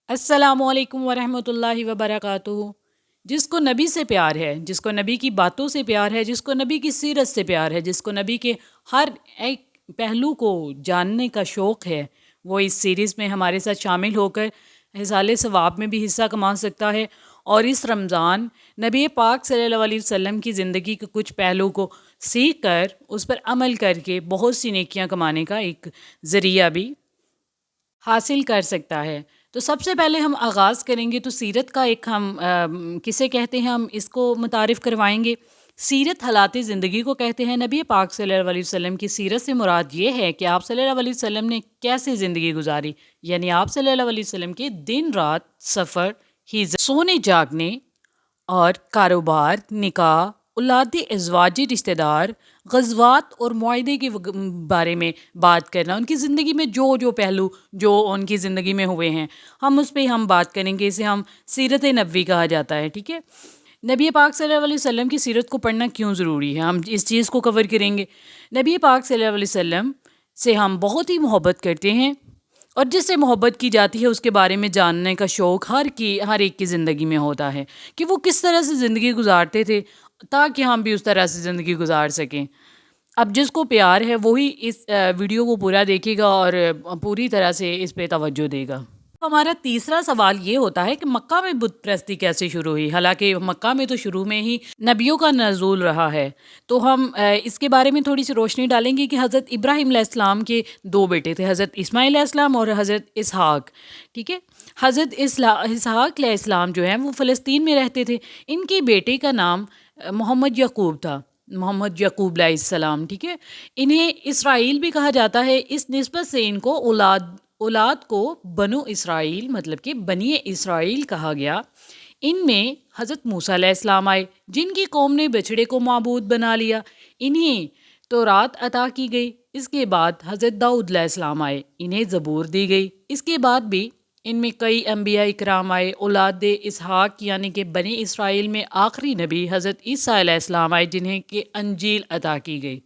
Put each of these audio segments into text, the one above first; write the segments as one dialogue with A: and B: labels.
A: السلام علیکم ورحمۃ اللہ وبرکاتہ۔ جس کو نبی سے پیار ہے، جس کو نبی کی باتوں سے پیار ہے، جس کو نبی کی سیرت سے پیار ہے، جس کو نبی کے ہر ایک پہلو کو جاننے کا شوق ہے، وہ اس سیریز میں ہمارے ساتھ شامل ہو کر احصال ثواب میں بھی حصہ کما سکتا ہے، اور اس رمضان نبی پاک صلی اللہ علیہ وسلم کی زندگی کے کچھ پہلو کو سیکھ کر اس پر عمل کر کے بہت سی نیکیاں کمانے کا ایک ذریعہ بھی حاصل کر سکتا ہے۔ تو سب سے پہلے ہم آغاز کریں گے تو سیرت کا ایک ہم کسے کہتے ہیں، ہم اس کو متعارف کروائیں گے۔ سیرت حالات زندگی کو کہتے ہیں۔ نبی پاک صلی اللہ علیہ وسلم کی سیرت سے مراد یہ ہے کہ آپ صلی اللہ علیہ وسلم نے کیسے زندگی گزاری، یعنی آپ صلی اللہ علیہ وسلم کے دن رات سفر، سونے جاگنے اور کاروبار، نکاح، اولاد، ازواجی رشتہ دار، غزوات اور معاہدے کے بارے میں بات کرنا، ان کی زندگی میں جو جو پہلو جو ان کی زندگی میں ہوئے ہیں ہم اس پہ بات کریں گے۔ اسے ہم سیرت نبوی کہا جاتا ہے، ٹھیک ہے۔ نبی پاک صلی اللہ علیہ وسلم کی سیرت کو پڑھنا کیوں ضروری ہے، ہم اس چیز کو کور کریں گے۔ نبی پاک صلی اللہ علیہ وسلم سے ہم بہت ہی محبت کرتے ہیں، اور جس سے محبت کی جاتی ہے اس کے بارے میں جاننے کا شوق ہر ایک کی زندگی میں ہوتا ہے کہ وہ کس طرح سے زندگی گزارتے تھے تاکہ ہم بھی اس طرح سے زندگی گزار سکیں۔ اب جس کو پیار ہے وہی اس ویڈیو کو پورا دیکھے گا اور پوری طرح سے اس پہ توجہ دے گا۔ ہمارا تیسرا سوال یہ ہوتا ہے کہ مکہ میں بت پرستی کیسے شروع ہوئی؟ حالانکہ مکہ میں تو شروع میں ہی نبیوں کا نزول رہا ہے، تو ہم اس کے بارے میں تھوڑی سی روشنی ڈالیں گے کہ حضرت ابراہیم علیہ السلام کے دو بیٹے تھے، حضرت اسماعیل علیہ السلام اور حضرت اسحاق، ٹھیک ہے۔ حضرت اسحاق علیہ السلام جو ہیں وہ فلسطین میں رہتے تھے۔ ان کے بیٹے کا نام محمد یعقوب تھا، محمد یعقوب علیہ السلام، ٹھیک ہے۔ انہیں اسرائیل بھی کہا جاتا ہے، اس نسبت سے ان کو اولاد کو بنو اسرائیل مطلب کہ بنی اسرائیل کہا گیا۔ ان میں حضرت موسیٰ علیہ السلام آئے جن کی قوم نے بچڑے کو معبود بنا لیا، انہیں تورات عطا کی گئی۔ اس کے بعد حضرت داؤد علیہ السلام آئے، انہیں زبور دی گئی۔ اس کے بعد بھی ان میں کئی انبیاء اکرام آئے۔ اولاد اسحاق یعنی کہ بنی اسرائیل میں آخری نبی حضرت عیسیٰ علیہ السلام آئے جنہیں کہ انجیل عطا کی گئی۔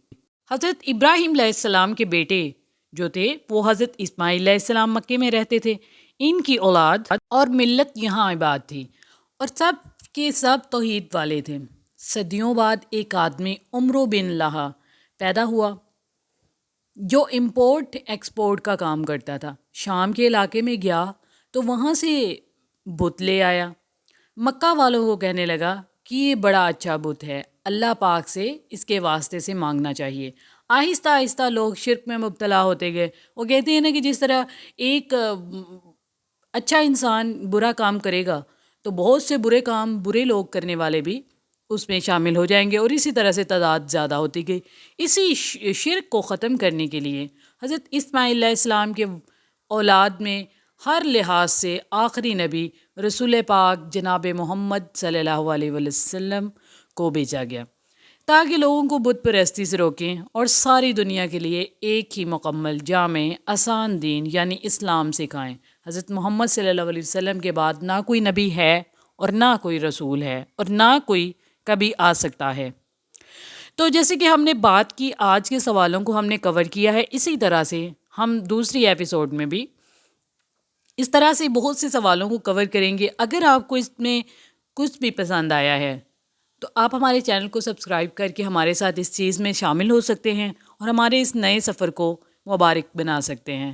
A: حضرت ابراہیم علیہ السلام کے بیٹے جو تھے وہ حضرت اسماعیل علیہ السلام مکے میں رہتے تھے۔ ان کی اولاد اور ملت یہاں آباد تھی اور سب کے سب توحید والے تھے۔ صدیوں بعد ایک آدمی عمرو بن لہا پیدا ہوا جو امپورٹ ایکسپورٹ کا کام کرتا تھا۔ شام کے علاقے میں گیا تو وہاں سے بت لے آیا۔ مکہ والوں کو کہنے لگا کہ یہ بڑا اچھا بت ہے، اللہ پاک سے اس کے واسطے سے مانگنا چاہیے۔ آہستہ آہستہ لوگ شرک میں مبتلا ہوتے گئے۔ وہ کہتے ہیں نا کہ جس طرح ایک اچھا انسان برا کام کرے گا تو بہت سے برے کام برے لوگ کرنے والے بھی اس میں شامل ہو جائیں گے، اور اسی طرح سے تعداد زیادہ ہوتی گئی۔ اسی شرک کو ختم کرنے کے لیے حضرت اسماعیل علیہ السلام کے اولاد میں ہر لحاظ سے آخری نبی رسول پاک جناب محمد صلی اللہ علیہ وسلم کو بھیجا گیا تاکہ لوگوں کو بت پرستی سے روکیں اور ساری دنیا کے لیے ایک ہی مکمل، جامع، آسان دین یعنی اسلام سکھائیں۔ حضرت محمد صلی اللہ علیہ وسلم کے بعد نہ کوئی نبی ہے اور نہ کوئی رسول ہے اور نہ کوئی کبھی آ سکتا ہے۔ تو جیسے کہ ہم نے بات کی، آج کے سوالوں کو ہم نے کور کیا ہے، اسی طرح سے ہم دوسری ایپیسوڈ میں بھی اس طرح سے بہت سے سوالوں کو کور کریں گے۔ اگر آپ کو اس میں کچھ بھی پسند آیا ہے تو آپ ہمارے چینل کو سبسکرائب کر کے ہمارے ساتھ اس چیز میں شامل ہو سکتے ہیں اور ہمارے اس نئے سفر کو مبارک بنا سکتے ہیں۔